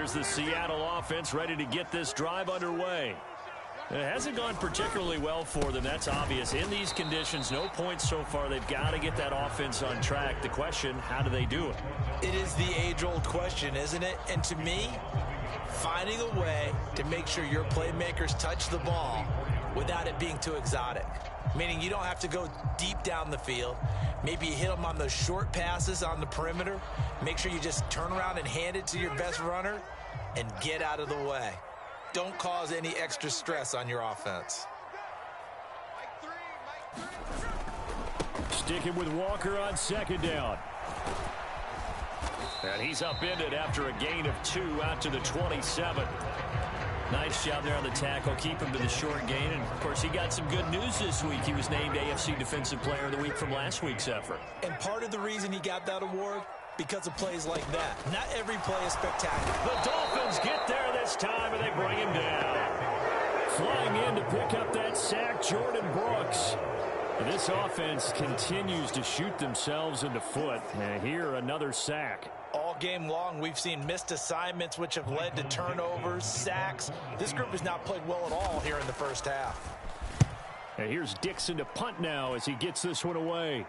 here's the Seattle offense ready to get this drive underway. It hasn't gone particularly well for them. That's obvious. In these conditions, no points so far. They've got to get that offense on track. The question, how do they do it? It is the age-old question, isn't it? And to me, finding a way to make sure your playmakers touch the ball without it being too exotic. Meaning you don't have to go deep down the field. Maybe you hit them on those short passes on the perimeter. Make sure you just turn around and hand it to your best runner and get out of the way. Don't cause any extra stress on your offense. Sticking with Walker on second down. And he's upended after a gain of 2 out to the 27. Nice job there on the tackle. Keep him to the short gain. And, of course, he got some good news this week. He was named AFC Defensive Player of the Week from last week's effort. And part of the reason he got that award, because of plays like that. Not every play is spectacular. The Dolphins get there this time, and they bring him down. Flying in to pick up that sack, Jordan Brooks. And this offense continues to shoot themselves in the foot. And here, another sack. All game long, we've seen missed assignments, which have led to turnovers, sacks. This group has not played well at all here in the first half. And here's Dixon to punt now as he gets this one away.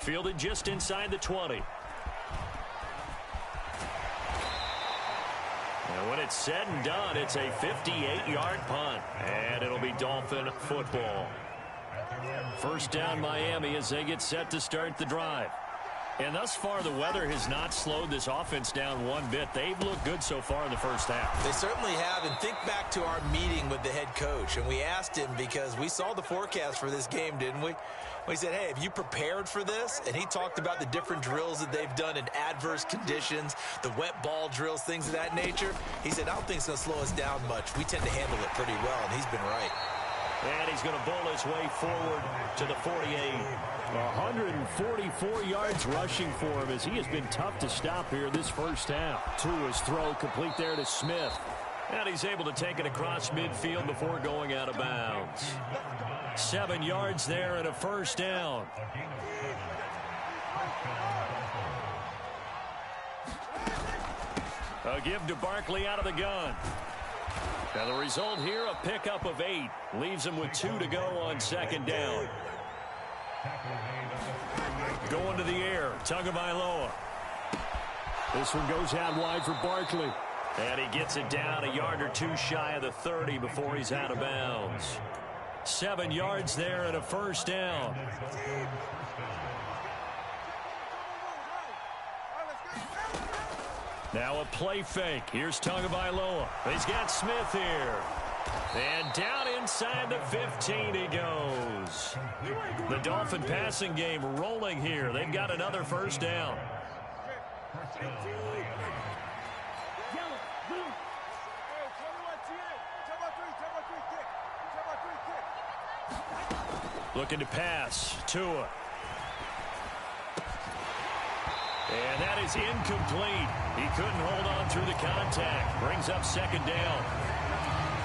Fielded just inside the 20. And when it's said and done, it's a 58-yard punt. And it'll be Dolphin football. First down, Miami, as they get set to start the drive. And thus far, the weather has not slowed this offense down one bit. They've looked good so far in the first half. They certainly have. And think back to our meeting with the head coach. And we asked him, because we saw the forecast for this game, didn't we? We said, hey, have you prepared for this? And he talked about the different drills that they've done in adverse conditions, the wet ball drills, things of that nature. He said, I don't think it's going to slow us down much. We tend to handle it pretty well, and he's been right. And he's going to bowl his way forward to the 48. 144 yards rushing for him as he has been tough to stop here this first half. To his throw, complete there to Smith. And he's able to take it across midfield before going out of bounds. 7 yards there and a first down. A give to Barkley out of the gun. Now the result here, a pickup of 8. Leaves him with 2 to go on second down. Going to the air, Tagovailoa. This one goes out wide for Barkley. And he gets it down a yard or 2 shy of the 30 before he's out of bounds. 7 yards there and a first down. Now a play fake. Here's Tagovailoa. He's got Smith here. And down inside the 15 he goes. The Dolphin passing game rolling here. They've got another first down. Looking to pass. Tua. And that is incomplete. He couldn't hold on through the contact. Brings up second down.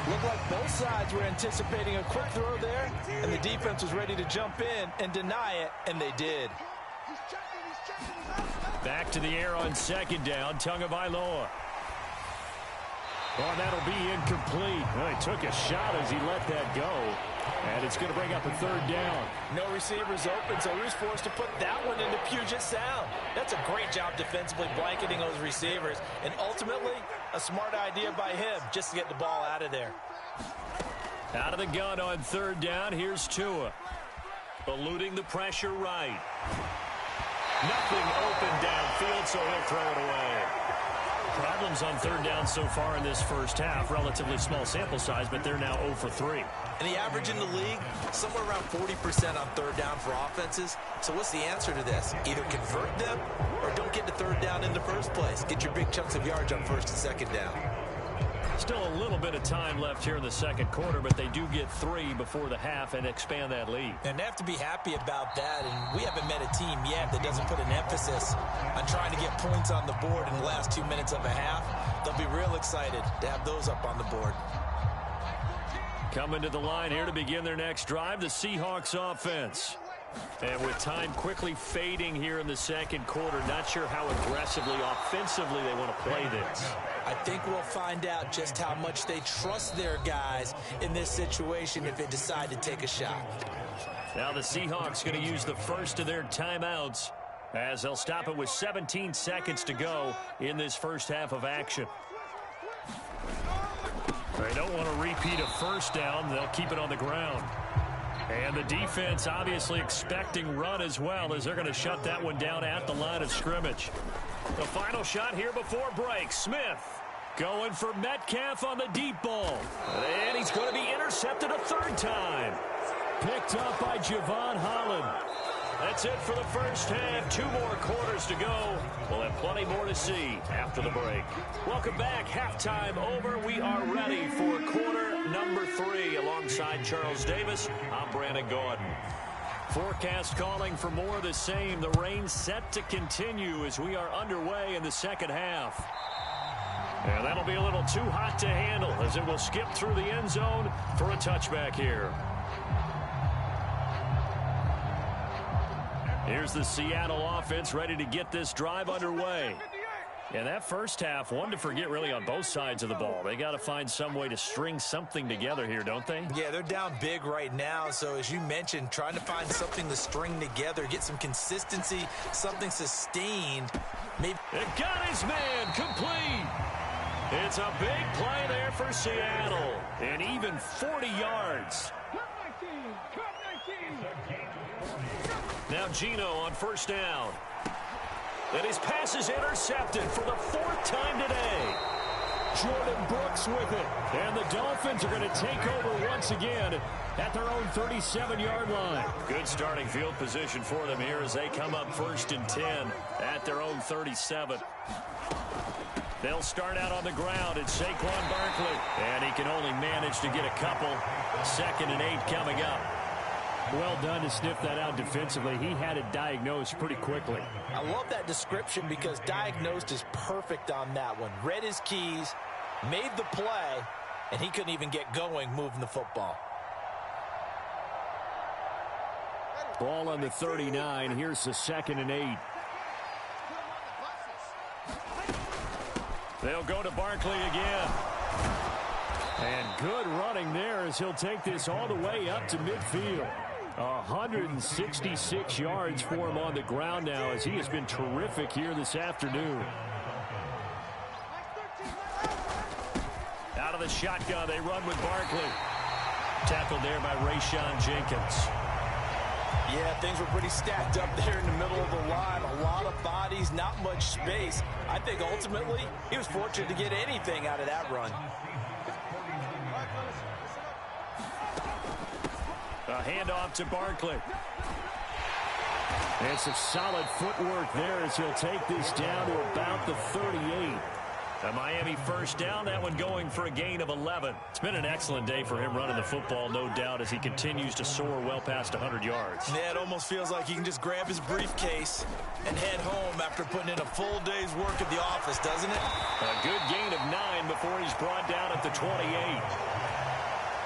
Looked like both sides were anticipating a quick throw there, and the defense was ready to jump in and deny it, and they did. Back to the air on second down, Tagovailoa. Well, that'll be incomplete. Well, he took a shot as he let that go, and it's going to bring up a third down. No receivers open, so he was forced to put that one into Puget Sound. That's a great job defensively blanketing those receivers, and ultimately a smart idea by him just to get the ball out of there. Out of the gun on third down, here's Tua. Eluding the pressure right. Nothing open downfield, so he'll throw it away. Problems on third down so far in this first half. Relatively small sample size, but they're now 0 for 3. And the average in the league, somewhere around 40% on third down for offenses. So what's the answer to this? Either convert them or don't get to third down in the first place. Get your big chunks of yards on first and second down. Still a little bit of time left here in the second quarter, but they do get 3 before the half and expand that lead. And they have to be happy about that. And we haven't met a team yet that doesn't put an emphasis on trying to get points on the board in the last 2 minutes of a half. They'll be real excited to have those up on the board. Coming to the line here to begin their next drive, the Seahawks offense. And with time quickly fading here in the second quarter, not sure how aggressively, offensively they want to play this. I think we'll find out just how much they trust their guys in this situation if they decide to take a shot. Now the Seahawks going to use the first of their timeouts as they'll stop it with 17 seconds to go in this first half of action. They don't want to repeat a first down. They'll keep it on the ground. And the defense obviously expecting run as well, as they're going to shut that one down at the line of scrimmage. The final shot here before break. Smith going for Metcalf on the deep ball. And he's going to be intercepted a third time. Picked up by Javon Holland. That's it for the first half. 2 more quarters to go. We'll have plenty more to see after the break. Welcome back. Halftime over. We are ready for quarter number 3. Alongside Charles Davis, I'm Brandon Gordon. Forecast calling for more of the same. The rain set to continue as we are underway in the second half. And that'll be a little too hot to handle as it will skip through the end zone for a touchback here. Here's the Seattle offense ready to get this drive underway. And that first half, one to forget really on both sides of the ball. They got to find some way to string something together here, don't they? Yeah, they're down big right now. So as you mentioned, trying to find something to string together, get some consistency, something sustained. Maybe it got his man complete. It's a big play there for Seattle. And even 40 yards. Now Geno on first down. And his pass is intercepted for the 4th time today. Jordan Brooks with it. And the Dolphins are going to take over once again at their own 37-yard line. Good starting field position for them here as they come up 1st and 10 at their own 37. They'll start out on the ground. It's Saquon Barkley. And he can only manage to get a couple. 2nd and 8 coming up. Well done to sniff that out defensively. He had it diagnosed pretty quickly. I love that description because diagnosed is perfect on that one. Read his keys, made the play, and he couldn't even get going moving the football. Ball on the 39. Here's the 2nd and 8. They'll go to Barkley again. And good running there as he'll take this all the way up to midfield. 166 yards for him on the ground now as he has been terrific here this afternoon. Out of the shotgun, they run with Barkley. Tackled there by Rayshon Jenkins. Yeah, things were pretty stacked up there in the middle of the line. A lot of bodies, not much space. I think ultimately he was fortunate to get anything out of that run. A handoff to Barkley. And some solid footwork there as he'll take this down to about the 38. A Miami first down, that one going for a gain of 11. It's been an excellent day for him running the football, no doubt, as he continues to soar well past 100 yards. Yeah, it almost feels like he can just grab his briefcase and head home after putting in a full day's work at the office, doesn't it? A good gain of 9 before he's brought down at the 28.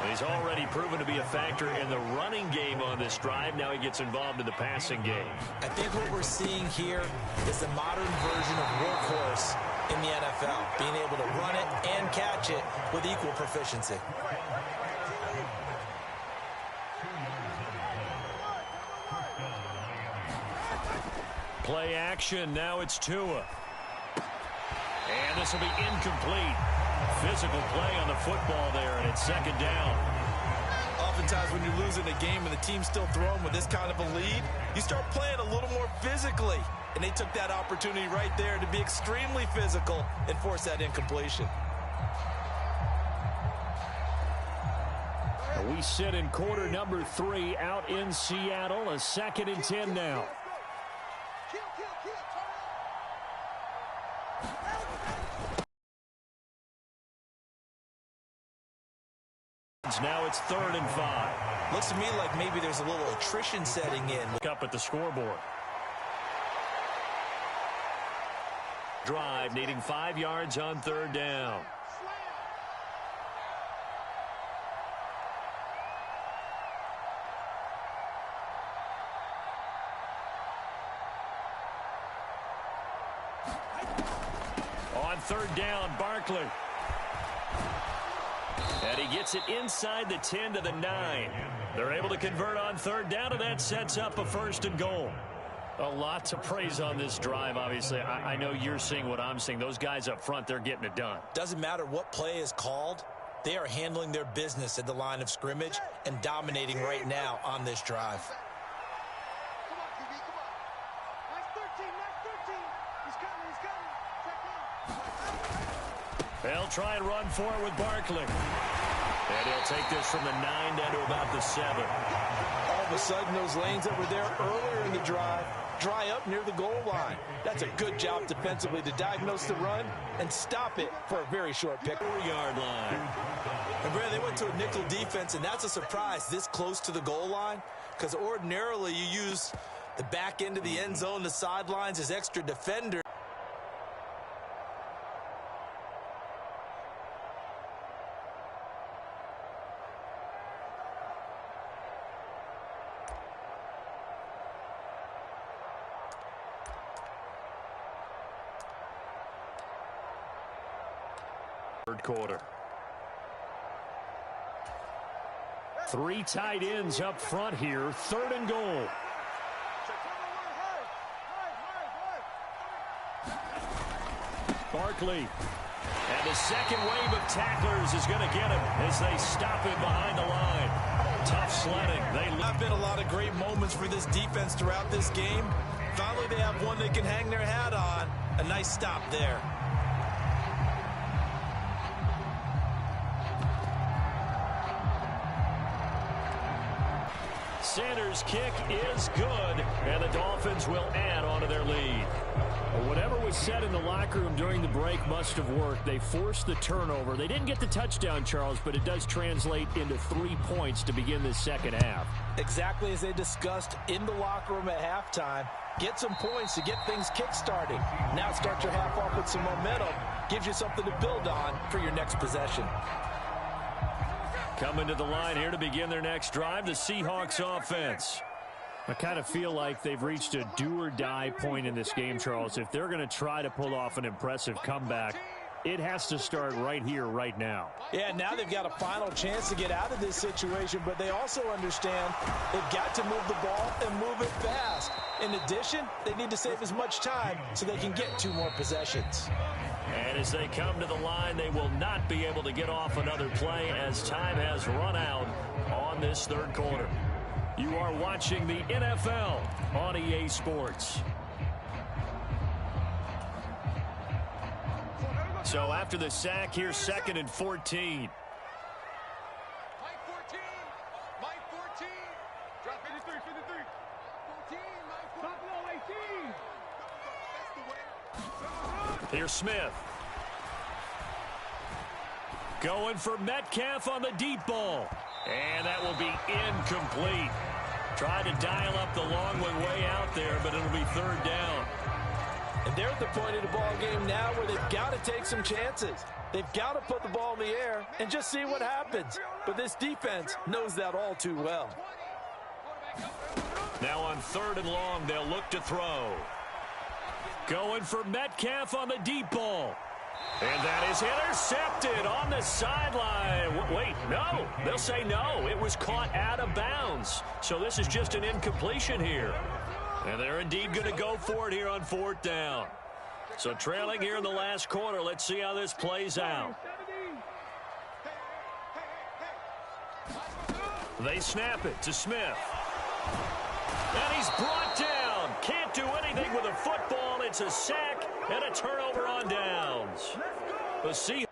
He's already proven to be a factor in the running game on this drive. Now he gets involved in the passing game. I think what we're seeing here is the modern version of workhorse in the NFL, being able to run it and catch it with equal proficiency. Play action. Now it's Tua. And this will be incomplete. Physical play on the football there, and it's 2nd down. Oftentimes when you're losing a game and the team's still throwing with this kind of a lead, you start playing a little more physically. And they took that opportunity right there to be extremely physical and force that incompletion. We sit in quarter number 3 out in Seattle. A 2nd and 10 now. Now it's 3rd and 5. Looks to me like maybe there's a little attrition setting in. Look up at the scoreboard. Drive needing 5 yards on 3rd down. third down, Barkley. And he gets it inside the 10 to the 9. They're able to convert on third down, and that sets up a 1st and goal. A lot to praise on this drive, obviously. I know you're seeing what I'm seeing. Those guys up front, they're getting it done. Doesn't matter what play is called. They are handling their business at the line of scrimmage and dominating right now on this drive. They'll try and run for it with Barkley. And he'll take this from the 9 down to about the 7. All of a sudden, those lanes that were there earlier in the drive dry up near the goal line. That's a good job defensively to diagnose the run and stop it for a very short pick. 4-yard line. And Brad, they went to a nickel defense, and that's a surprise this close to the goal line, because ordinarily you use the back end of the end zone, the sidelines as extra defender. Third quarter. 3 tight ends up front here. 3rd and goal. Barkley. And the second wave of tacklers is going to get him as they stop him behind the line. Tough sledding. There have been a lot of great moments for this defense throughout this game. Finally, they have one they can hang their hat on. A nice stop there. Sanders' kick is good, and the Dolphins will add on to their lead. Whatever was said in the locker room during the break must have worked. They forced the turnover. They didn't get the touchdown, Charles, but it does translate into 3 points to begin this second half. Exactly as they discussed in the locker room at halftime. Get some points to get things kick-started. Now start your half off with some momentum. Gives you something to build on for your next possession. Coming to the line here to begin their next drive, the Seahawks offense. I kind of feel like they've reached a do-or-die point in this game, Charles. If they're going to try to pull off an impressive comeback, it has to start right here, right now. Yeah, now they've got a final chance to get out of this situation, but they also understand they've got to move the ball and move it fast. In addition, they need to save as much time so they can get 2 more possessions. And as they come to the line, they will not be able to get off another play as time has run out on this third quarter. You are watching the NFL on EA Sports. So after the sack, here's 2nd and 14. Mike 14. Mike 14. Drop 53, 53. 14, Mike 14. 18. Here's Smith. Going for Metcalf on the deep ball. And that will be incomplete. Tried to dial up the long one way out there, but it'll be 3rd down. And they're at the point of the ball game now where they've got to take some chances. They've got to put the ball in the air and just see what happens. But this defense knows that all too well. Now on 3rd and long, they'll look to throw. Going for Metcalf on the deep ball. And that is intercepted on the sideline. Wait, no. They'll say no. It was caught out of bounds. So this is just an incompletion here. And they're indeed going to go for it here on 4th down. So trailing here in the last quarter. Let's see how this plays out. They snap it to Smith. And he's brought down. Can't do anything with a football. It's a sack and a turnover on downs. The Seahawks